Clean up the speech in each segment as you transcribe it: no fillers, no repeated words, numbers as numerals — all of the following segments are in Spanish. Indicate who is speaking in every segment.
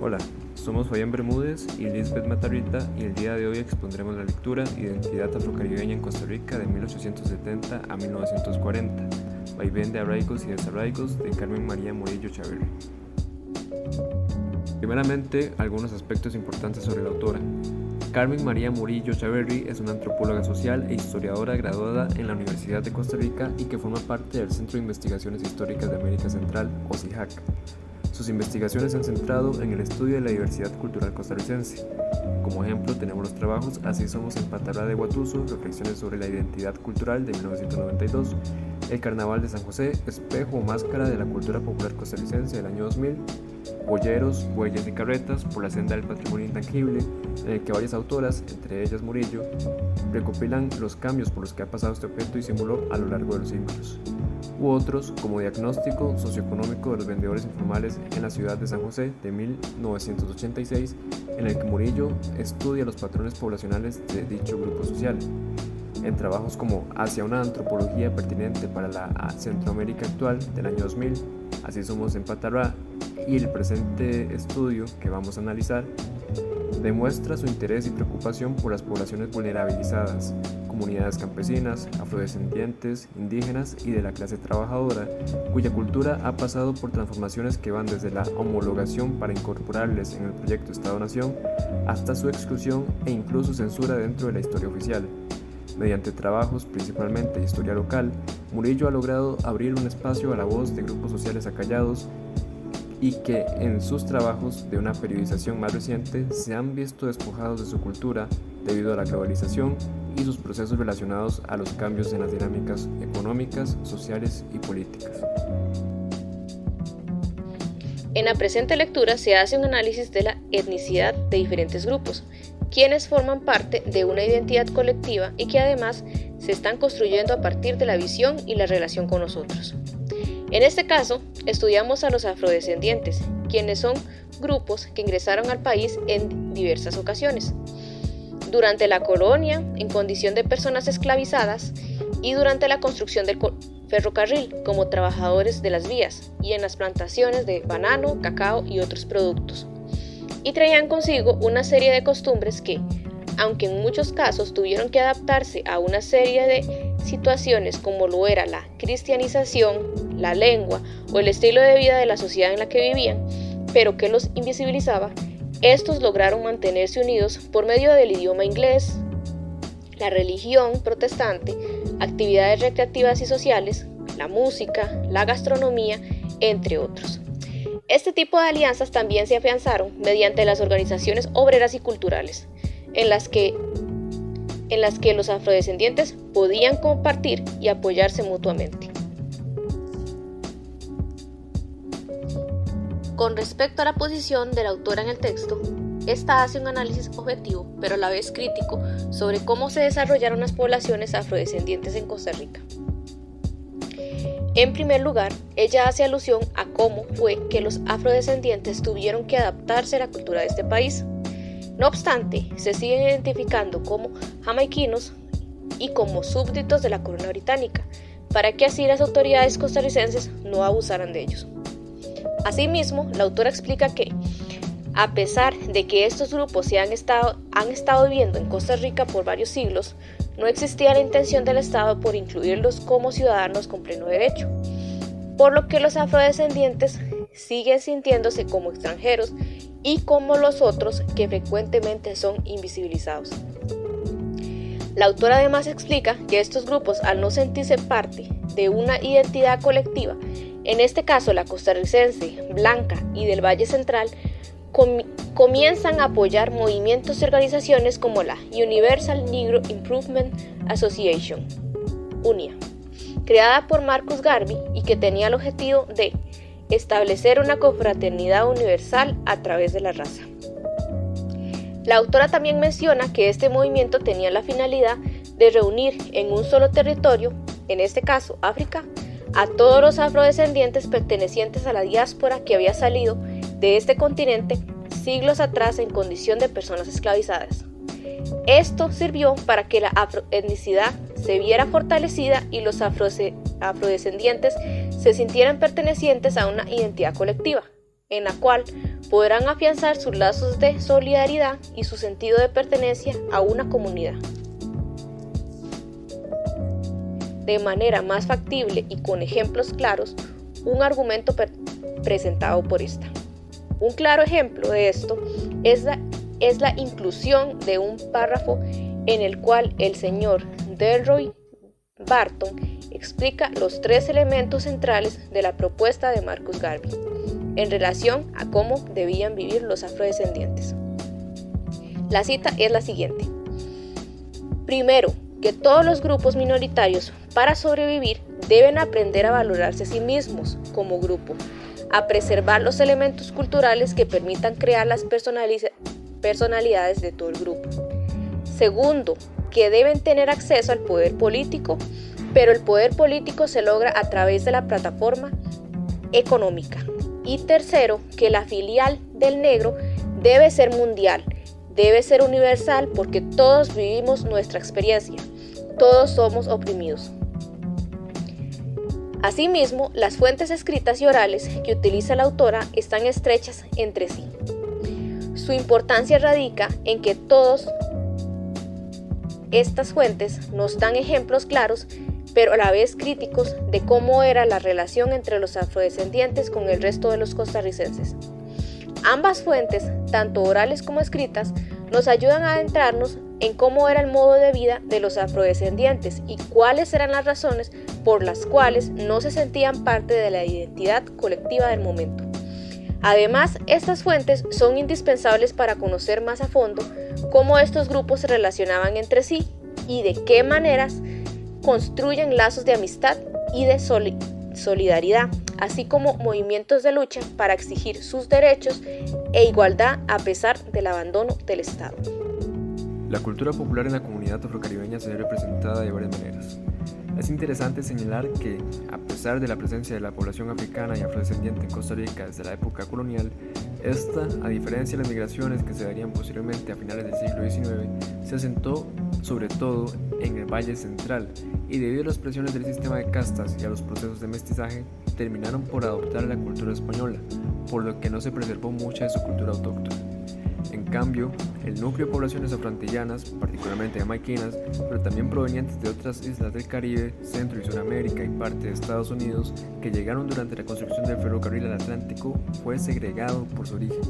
Speaker 1: Hola, somos Fabián Bermúdez y Lisbeth Matarrita y el día de hoy expondremos la lectura Identidad afrocaribeña en Costa Rica de 1870 a 1940, vaivén de arraigos y desarraigos de Carmen María Morillo Chaverri. Primeramente, algunos aspectos importantes sobre la autora. Carmen María Morillo Chaverri es una antropóloga social e historiadora graduada en la Universidad de Costa Rica y que forma parte del Centro de Investigaciones Históricas de América Central, o CIHAC. Sus investigaciones se han centrado en el estudio de la diversidad cultural costarricense. Como ejemplo tenemos los trabajos Así somos en Patarrá de Guatuso, reflexiones sobre la identidad cultural de 1992, El Carnaval de San José, espejo o máscara de la cultura popular costarricense del año 2000, Boyeros, Bueyes y Carretas por la senda del patrimonio intangible, en el que varias autoras, entre ellas Murillo, recopilan los cambios por los que ha pasado este objeto y símbolo a lo largo de los siglos. U otros, como Diagnóstico socioeconómico de los vendedores informales en la ciudad de San José de 1986, en el que Murillo estudia los patrones poblacionales de dicho grupo social. En trabajos como Hacia una antropología pertinente para la Centroamérica actual del año 2000, Así somos en Patarrá, y el presente estudio que vamos a analizar, demuestra su interés y preocupación por las poblaciones vulnerabilizadas, comunidades campesinas, afrodescendientes, indígenas y de la clase trabajadora, cuya cultura ha pasado por transformaciones que van desde la homologación para incorporarles en el proyecto Estado-Nación hasta su exclusión e incluso censura dentro de la historia oficial. Mediante trabajos, principalmente de historia local, Murillo ha logrado abrir un espacio a la voz de grupos sociales acallados y que en sus trabajos de una periodización más reciente se han visto despojados de su cultura debido a la globalización y sus procesos relacionados a los cambios en las dinámicas económicas, sociales y políticas.
Speaker 2: En la presente lectura se hace un análisis de la etnicidad de diferentes grupos, quienes forman parte de una identidad colectiva y que además se están construyendo a partir de la visión y la relación con nosotros. En este caso, estudiamos a los afrodescendientes, quienes son grupos que ingresaron al país en diversas ocasiones. Durante la colonia, en condición de personas esclavizadas, y durante la construcción del ferrocarril como trabajadores de las vías y en las plantaciones de banano, cacao y otros productos. Y traían consigo una serie de costumbres que, aunque en muchos casos tuvieron que adaptarse a una serie de situaciones como lo era la cristianización, la lengua o el estilo de vida de la sociedad en la que vivían, pero que los invisibilizaba, estos lograron mantenerse unidos por medio del idioma inglés, la religión protestante, actividades recreativas y sociales, la música, la gastronomía, entre otros. Este tipo de alianzas también se afianzaron mediante las organizaciones obreras y culturales, en las que los afrodescendientes podían compartir y apoyarse mutuamente. Con respecto a la posición de la autora en el texto, esta hace un análisis objetivo, pero a la vez crítico, sobre cómo se desarrollaron las poblaciones afrodescendientes en Costa Rica. En primer lugar, ella hace alusión a cómo fue que los afrodescendientes tuvieron que adaptarse a la cultura de este país. No obstante, se siguen identificando como jamaiquinos y como súbditos de la corona británica, para que así las autoridades costarricenses no abusaran de ellos. Asimismo, la autora explica que, a pesar de que estos grupos han estado viviendo en Costa Rica por varios siglos, no existía la intención del Estado por incluirlos como ciudadanos con pleno derecho, por lo que los afrodescendientes siguen sintiéndose como extranjeros y como los otros que frecuentemente son invisibilizados. La autora además explica que estos grupos, al no sentirse parte de una identidad colectiva, en este caso la costarricense, blanca y del Valle Central, comienzan a apoyar movimientos y organizaciones como la Universal Negro Improvement Association, UNIA, creada por Marcus Garvey y que tenía el objetivo de establecer una confraternidad universal a través de la raza. La autora también menciona que este movimiento tenía la finalidad de reunir en un solo territorio, en este caso África, a todos los afrodescendientes pertenecientes a la diáspora que había salido de este continente siglos atrás en condición de personas esclavizadas. Esto sirvió para que la afroetnicidad se viera fortalecida y los afrodescendientes se sintieran pertenecientes a una identidad colectiva, en la cual podrán afianzar sus lazos de solidaridad y su sentido de pertenencia a una comunidad. De manera más factible y con ejemplos claros, un argumento presentado por esta. Un claro ejemplo de esto es la inclusión de un párrafo en el cual el señor Delroy Barton explica los 3 elementos centrales de la propuesta de Marcus Garvey en relación a cómo debían vivir los afrodescendientes. La cita es la siguiente. Primero, que todos los grupos minoritarios, para sobrevivir, deben aprender a valorarse a sí mismos como grupo, a preservar los elementos culturales que permitan crear las personalidades de todo el grupo. Segundo, que deben tener acceso al poder político, pero el poder político se logra a través de la plataforma económica. Y tercero, que la filial del negro debe ser mundial, debe ser universal porque todos vivimos nuestra experiencia, todos somos oprimidos. Asimismo, las fuentes escritas y orales que utiliza la autora están estrechas entre sí. Su importancia radica en que todas estas fuentes nos dan ejemplos claros, pero a la vez críticos, de cómo era la relación entre los afrodescendientes con el resto de los costarricenses. Ambas fuentes, tanto orales como escritas, nos ayudan a adentrarnos en cómo era el modo de vida de los afrodescendientes y cuáles eran las razones por las cuales no se sentían parte de la identidad colectiva del momento. Además, estas fuentes son indispensables para conocer más a fondo cómo estos grupos se relacionaban entre sí y de qué maneras construyen lazos de amistad y de solidaridad, así como movimientos de lucha para exigir sus derechos e igualdad a pesar del abandono del Estado.
Speaker 1: La cultura popular en la comunidad afrocaribeña se ve representada de varias maneras. Es interesante señalar que, a pesar de la presencia de la población africana y afrodescendiente en Costa Rica desde la época colonial, esta, a diferencia de las migraciones que se darían posteriormente a finales del siglo XIX, se asentó sobre todo en el Valle Central y debido a las presiones del sistema de castas y a los procesos de mestizaje, terminaron por adoptar la cultura española, por lo que no se preservó mucha de su cultura autóctona. En cambio, el núcleo de poblaciones afroantillanas, particularmente jamaiquinas, pero también provenientes de otras islas del Caribe, Centro y Sudamérica y parte de Estados Unidos, que llegaron durante la construcción del ferrocarril al Atlántico, fue segregado por su origen,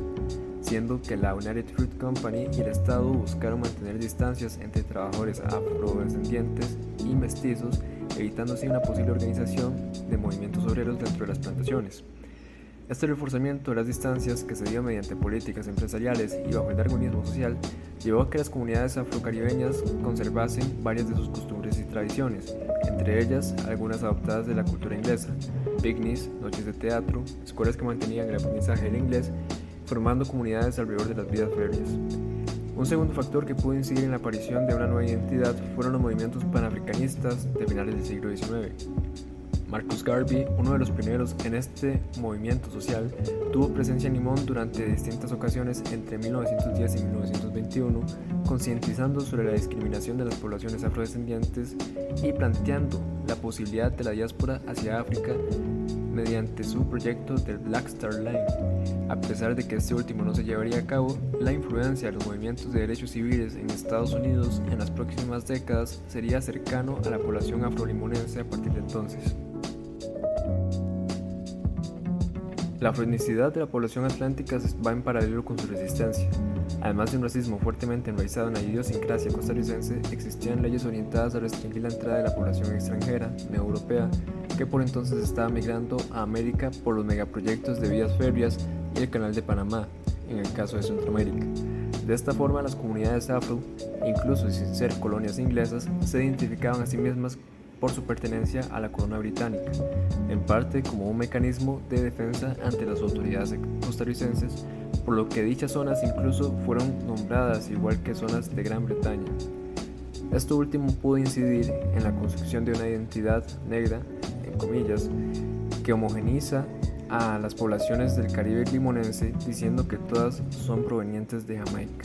Speaker 1: siendo que la United Fruit Company y el Estado buscaron mantener distancias entre trabajadores afrodescendientes y mestizos, evitando así una posible organización de movimientos obreros dentro de las plantaciones. Este reforzamiento de las distancias, que se dio mediante políticas empresariales y bajo el darwinismo social, llevó a que las comunidades afrocaribeñas conservasen varias de sus costumbres y tradiciones, entre ellas algunas adoptadas de la cultura inglesa, picnics, noches de teatro, escuelas que mantenían el aprendizaje del inglés, formando comunidades alrededor de las vidas ferias. Un segundo factor que pudo incidir en la aparición de una nueva identidad fueron los movimientos panafricanistas de finales del siglo XIX. Marcus Garvey, uno de los pioneros en este movimiento social, tuvo presencia en Limón durante distintas ocasiones entre 1910 y 1921, concientizando sobre la discriminación de las poblaciones afrodescendientes y planteando la posibilidad de la diáspora hacia África mediante su proyecto del Black Star Line. A pesar de que este último no se llevaría a cabo, la influencia de los movimientos de derechos civiles en Estados Unidos en las próximas décadas sería cercano a la población afrolimonense a partir de entonces. La afroetnicidad de la población atlántica va en paralelo con su resistencia. Además de un racismo fuertemente enraizado en la idiosincrasia costarricense, existían leyes orientadas a restringir la entrada de la población extranjera, neoeuropea, que por entonces estaba migrando a América por los megaproyectos de vías férreas y el Canal de Panamá, en el caso de Centroamérica. De esta forma, las comunidades afro, incluso sin ser colonias inglesas, se identificaban a sí mismas por su pertenencia a la corona británica, en parte como un mecanismo de defensa ante las autoridades costarricenses, por lo que dichas zonas incluso fueron nombradas igual que zonas de Gran Bretaña. Esto último pudo incidir en la construcción de una identidad negra, en comillas, que homogeniza a las poblaciones del Caribe limonense, diciendo que todas son provenientes de Jamaica.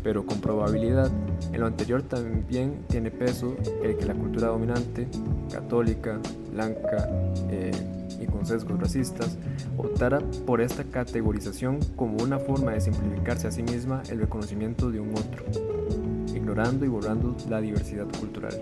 Speaker 1: Pero con probabilidad, en lo anterior también tiene peso el que la cultura dominante, católica, blanca, y con sesgos racistas, optara por esta categorización como una forma de simplificarse a sí misma el reconocimiento de un otro, ignorando y borrando la diversidad cultural.